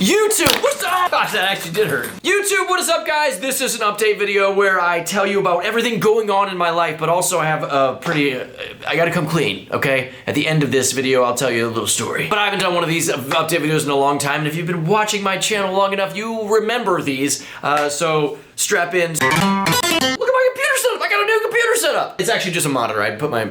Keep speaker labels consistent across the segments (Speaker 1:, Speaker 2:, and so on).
Speaker 1: YouTube, what's up? Gosh, that actually did hurt. YouTube, what is up, guys? This is an update video where I tell you about everything going on in my life, but also I have a pretty, I gotta come clean, okay? At the end of this video, I'll tell you a little story. But I haven't done one of these update videos in a long time, and if you've been watching my channel long enough, you remember these. So strap in. Look at my computer setup. I got a new computer setup. It's actually just a monitor. I put my,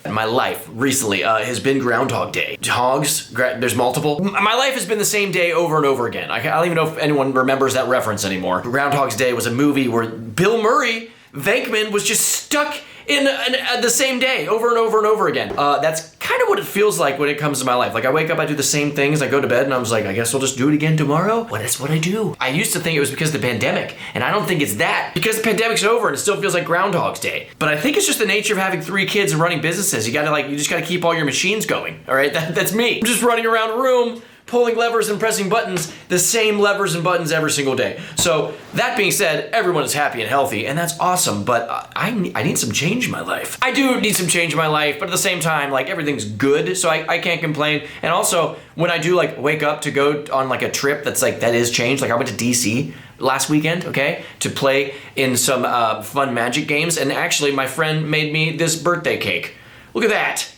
Speaker 1: my life recently has been Groundhog Day. Hogs, there's multiple. My life has been the same day over and over again. I don't even know if anyone remembers that reference anymore. Groundhog's Day was a movie where Bill Murray, Venkman, was just stuck in the same day over and over and over again. That's kind of what it feels like when it comes to my life. Like I wake up, I do the same things, I go to bed, and I was like, I guess I'll just do it again tomorrow. Well, that's what I do. I used to think it was because of the pandemic, and I don't think it's that. Because the pandemic's over and it still feels like Groundhog's Day. But I think it's just the nature of having 3 kids and running businesses. You just gotta keep all your machines going, all right? That's me. I'm just running around a room, pulling levers and pressing buttons, the same levers and buttons every single day. So that being said, everyone is happy and healthy, and that's awesome, but I need some change in my life. I do need some change in my life, but at the same time, like, everything's good, so I can't complain. And also, when I do like wake up to go on like a trip that's like, that is change, like I went to DC last weekend, okay, to play in some fun Magic games, and actually my friend made me this birthday cake. Look at that.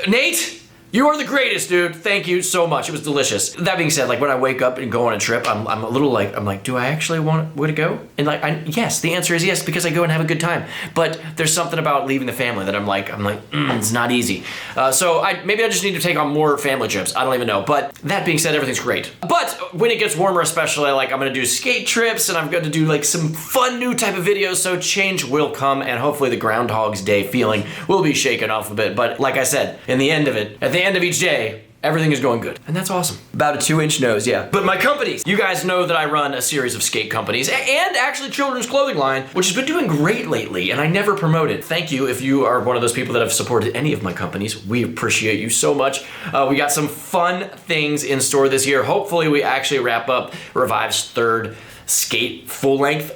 Speaker 1: Nate? You are the greatest, dude. Thank you so much. It was delicious. That being said, like when I wake up and go on a trip, I'm a little like, do I actually want to go? And like, yes, the answer is yes, because I go and have a good time. But there's something about leaving the family that I'm like, it's not easy. So maybe I just need to take on more family trips. I don't even know. But that being said, everything's great. But when it gets warmer, especially, like I'm gonna do skate trips and I'm gonna do like some fun new type of videos. So change will come, and hopefully the Groundhog's Day feeling will be shaken off a bit. But like I said, in the end of it, at the end of each day, everything is going good. And that's awesome. About a 2-inch nose, yeah. But my companies, you guys know that I run a series of skate companies and actually children's clothing line, which has been doing great lately, and I never promote it. Thank you if you are one of those people that have supported any of my companies. We appreciate you so much. We got some fun things in store this year. Hopefully we actually wrap up Revive's 3rd skate full length.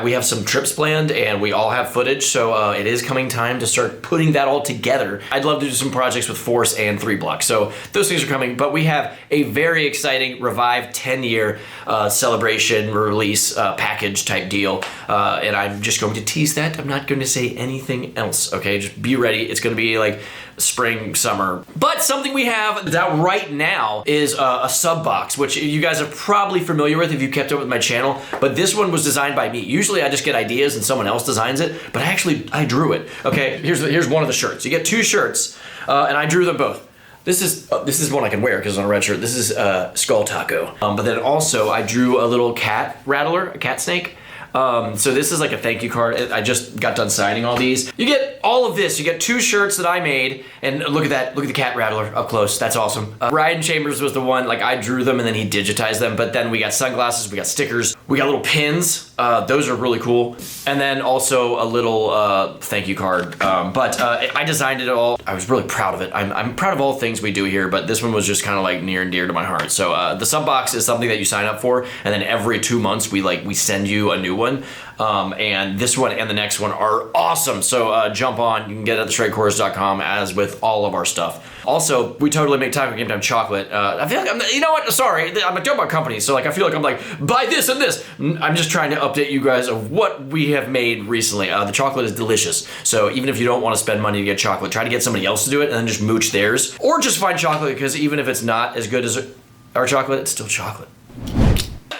Speaker 1: We have some trips planned and we all have footage, so it is coming time to start putting that all together. I'd love to do some projects with Force and 3 Block, so those things are coming, but we have a very exciting Revive 10-year celebration release package type deal, and I'm just going to tease that. I'm not going to say anything else, okay? Just be ready. It's going to be like spring, summer. But something we have that's out right now is a sub box, which you guys are probably familiar with if you kept up with my channel, but this one was designed by me. Usually I just get ideas and someone else designs it, but actually I drew it. Okay, here's one of the shirts. You get 2 shirts, and I drew them both. This is one I can wear because it's on a red shirt. This is Skull Taco. But then also I drew a little cat rattler, a cat snake. So this is like a thank you card. I just got done signing all these. You get all of this. You get 2 shirts that I made, and look at that. Look at the cat rattler up close. That's awesome. Ryan Chambers was the one, like I drew them and then he digitized them, but then we got sunglasses, we got stickers, we got little pins. Those are really cool. And then also a little thank you card. But I designed it all. I was really proud of it. I'm proud of all things we do here, but this one was just kind of like near and dear to my heart. So the sub box is something that you sign up for, and then every 2 months we send you a new one. And this one and the next one are awesome. So jump on. You can get it at thestraightchorus.com, as with all of our stuff. Also, we totally make time for Game Time chocolate. I feel like you know what? Sorry, I'm talking about companies, so like I feel like I'm like, buy this and this. I'm just trying to update you guys of what we have made recently. The chocolate is delicious. So even if you don't want to spend money to get chocolate, try to get somebody else to do it and then just mooch theirs. Or just find chocolate, because even if it's not as good as our chocolate, it's still chocolate.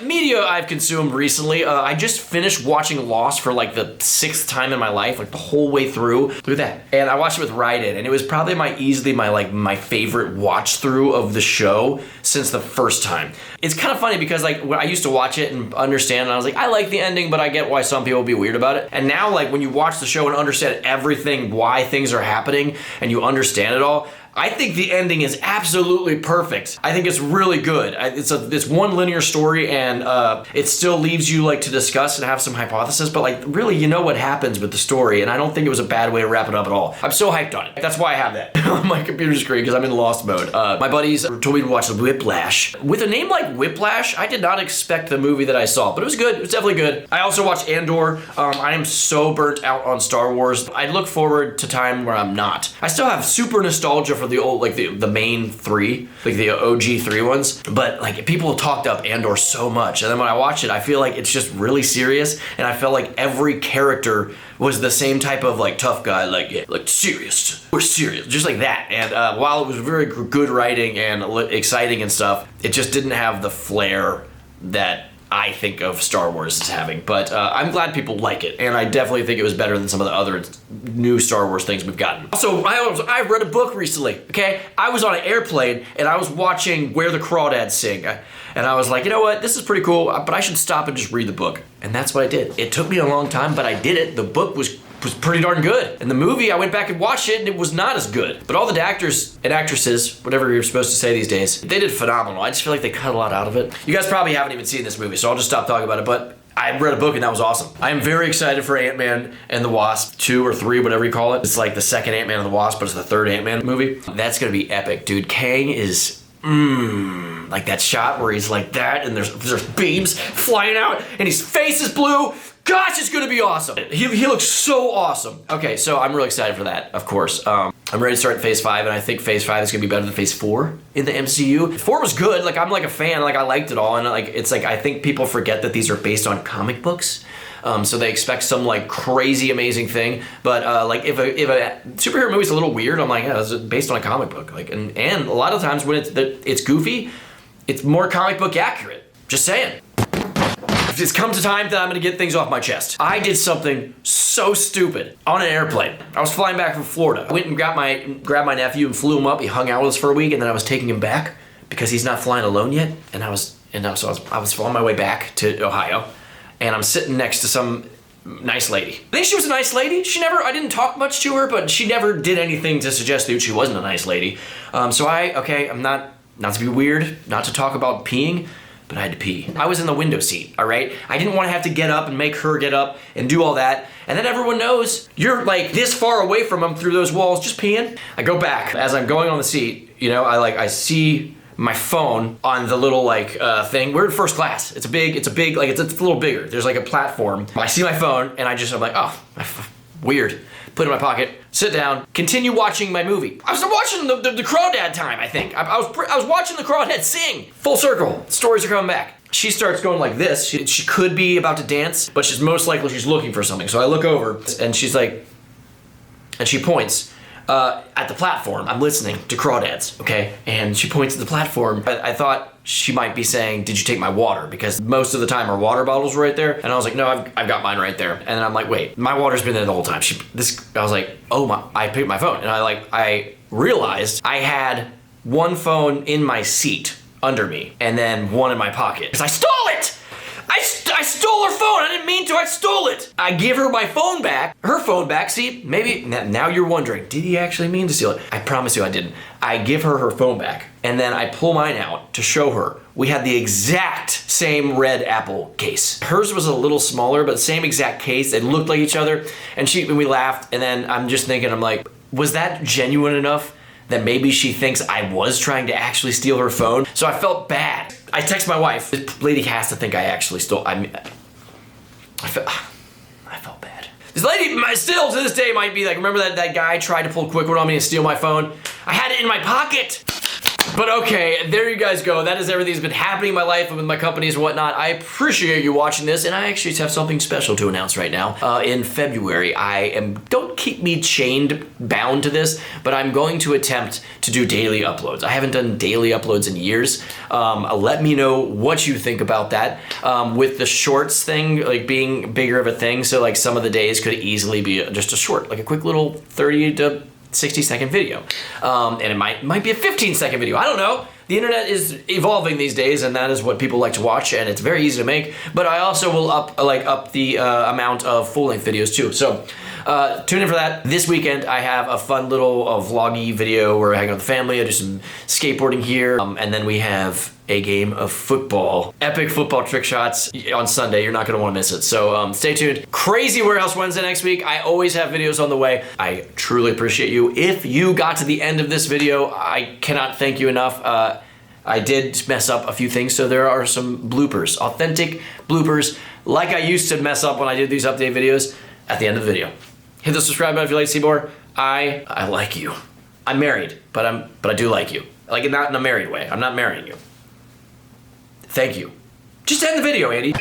Speaker 1: Media I've consumed recently. I just finished watching Lost for like the 6th time in my life, like the whole way through. Look at that. And I watched it with Ryden, and it was probably easily my favorite watch through of the show since the first time. It's kind of funny because like when I used to watch it and understand, and I was like, I like the ending, but I get why some people would be weird about it. And now like when you watch the show and understand everything, why things are happening, and you understand it all, I think the ending is absolutely perfect. I think it's really good. It's one linear story, and it still leaves you like to discuss and have some hypothesis, but like really you know what happens with the story, and I don't think it was a bad way to wrap it up at all. I'm so hyped on it. That's why I have that on my computer screen, because I'm in Lost mode. My buddies told me to watch Whiplash. With a name like Whiplash, I did not expect the movie that I saw, but it was good. It was definitely good. I also watched Andor. I am so burnt out on Star Wars. I look forward to time where I'm not. I still have super nostalgia for for the old, like the main three, like the OG three ones. But like people talked up Andor so much, and then when I watch it, I feel like it's just really serious, and I felt like every character was the same type of like tough guy, like serious. We're serious, just like that. And while it was very good writing and exciting and stuff, it just didn't have the flair that I think of Star Wars as having. But I'm glad people like it, and I definitely think it was better than some of the other new Star Wars things we've gotten. Also, I read a book recently, okay? I was on an airplane, and I was watching Where the Crawdads Sing, and I was like, you know what, this is pretty cool, but I should stop and just read the book. And that's what I did. It took me a long time, but I did it. The book was pretty darn good. And the movie, I went back and watched it, and it was not as good. But all the actors and actresses, whatever you're supposed to say these days, they did phenomenal. I just feel like they cut a lot out of it. You guys probably haven't even seen this movie, so I'll just stop talking about it, but I read a book and that was awesome. I am very excited for Ant-Man and the Wasp 2 or 3, whatever you call it. It's like the second Ant-Man and the Wasp, but it's the third Ant-Man movie. That's gonna be epic, dude. Kang is, like that shot where he's like that and there's beams flying out and his face is blue. Gosh, it's gonna be awesome. He looks so awesome. Okay, so I'm really excited for that, of course. I'm ready to start Phase 5, and I think Phase 5 is gonna be better than Phase 4 in the MCU. 4 was good, like I'm like a fan, like I liked it all, and like it's like I think people forget that these are based on comic books. So they expect some like crazy amazing thing, but like if a superhero movie's a little weird, I'm like, yeah, it's based on a comic book. Like, and a lot of times when it's goofy, it's more comic book accurate. Just saying. It's come to time that I'm gonna get things off my chest. I did something so stupid on an airplane. I was flying back from Florida. I went and grabbed my nephew and flew him up. He hung out with us for a week, and then I was taking him back because he's not flying alone yet. And I was on my way back to Ohio, and I'm sitting next to some nice lady. I think she was a nice lady. I didn't talk much to her, but she never did anything to suggest that she wasn't a nice lady. So I'm not to be weird, not to talk about peeing, but I had to pee. I was in the window seat, all right? I didn't want to have to get up and make her get up and do all that. And then everyone knows you're like this far away from them through those walls, just peeing. I go back. As I'm going on the seat, you know, I see my phone on the little like thing. We're in first class. It's a little bigger. There's like a platform. I see my phone and I'm like, oh, weird. Put it in my pocket, sit down, continue watching my movie. I was watching the Crawdad time, I think. I was watching the Crawdad sing. Full circle, stories are coming back. She starts going like this. She could be about to dance, but she's most likely she's looking for something. So I look over and she's like, and she points at the platform. I'm listening to Crawdads, okay? And she points at the platform. I thought she might be saying, did you take my water? Because most of the time our water bottles were right there. And I was like, no, I've got mine right there. And then I'm like, wait, my water's been there the whole time. I was like, oh, I picked my phone. And I realized I had one phone in my seat under me and then one in my pocket. Because I stole it! I stole her phone. I didn't mean to. I stole it. I give her my phone back. Her phone back. See, maybe now you're wondering, did he actually mean to steal it? I promise you I didn't. I give her phone back, and then I pull mine out to show her. We had the exact same red Apple case. Hers was a little smaller, but the same exact case. They looked like each other, and we laughed, and then I'm just thinking, I'm like, was that genuine enough that maybe she thinks I was trying to actually steal her phone? So I felt bad. I text my wife. This lady has to think I actually stole. I felt bad. This lady still to this day might be like, remember that guy tried to pull a quick one on me and steal my phone? I had it in my pocket. But okay, there you guys go. That is everything that's been happening in my life and with my companies and whatnot. I appreciate you watching this, and I actually have something special to announce right now. In February, don't keep me bound to this, but I'm going to attempt to do daily uploads. I haven't done daily uploads in years. Let me know what you think about that. With the shorts thing, like being bigger of a thing, so like some of the days could easily be just a short, like a quick little 30 to 60-second video. And it might be a 15-second video. I don't know. The internet is evolving these days, and that is what people like to watch, and it's very easy to make. But I also will up the amount of full-length videos too. So tune in for that. This weekend I have a fun little vloggy video where I hang out with the family. I do some skateboarding here, and then we have a game of football. Epic football trick shots on Sunday. You're not gonna wanna miss it. So stay tuned. Crazy Warehouse Wednesday next week. I always have videos on the way. I truly appreciate you. If you got to the end of this video, I cannot thank you enough. I did mess up a few things, so there are some bloopers, authentic bloopers, like I used to mess up when I did these update videos at the end of the video. Hit the subscribe button if you like to see more. I like you. I'm married, but I do like you. Like, not in a married way. I'm not marrying you. Thank you. Just end the video, Andy.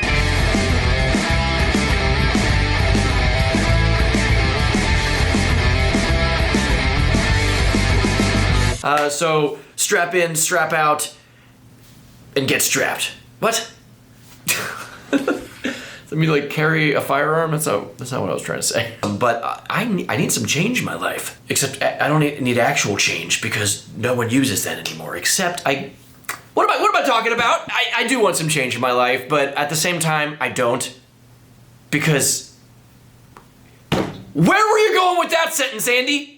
Speaker 1: So strap in, strap out, and get strapped. What? Let me like carry a firearm? That's not what I was trying to say. But I need some change in my life. Except I don't need actual change because no one uses that anymore. Except what am I talking about? I do want some change in my life, but at the same time, I don't. Because where were you going with that sentence, Andy?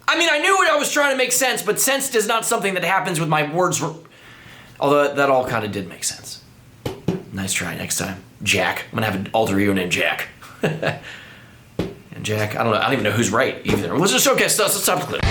Speaker 1: I mean, I knew what I was trying to make sense, but sense is not something that happens with my words. Although that all kind of did make sense. Nice try next time. Jack. I'm gonna have an alter ego named Jack. And Jack, I don't even know who's right either. Let's just okay, let's stop the clip.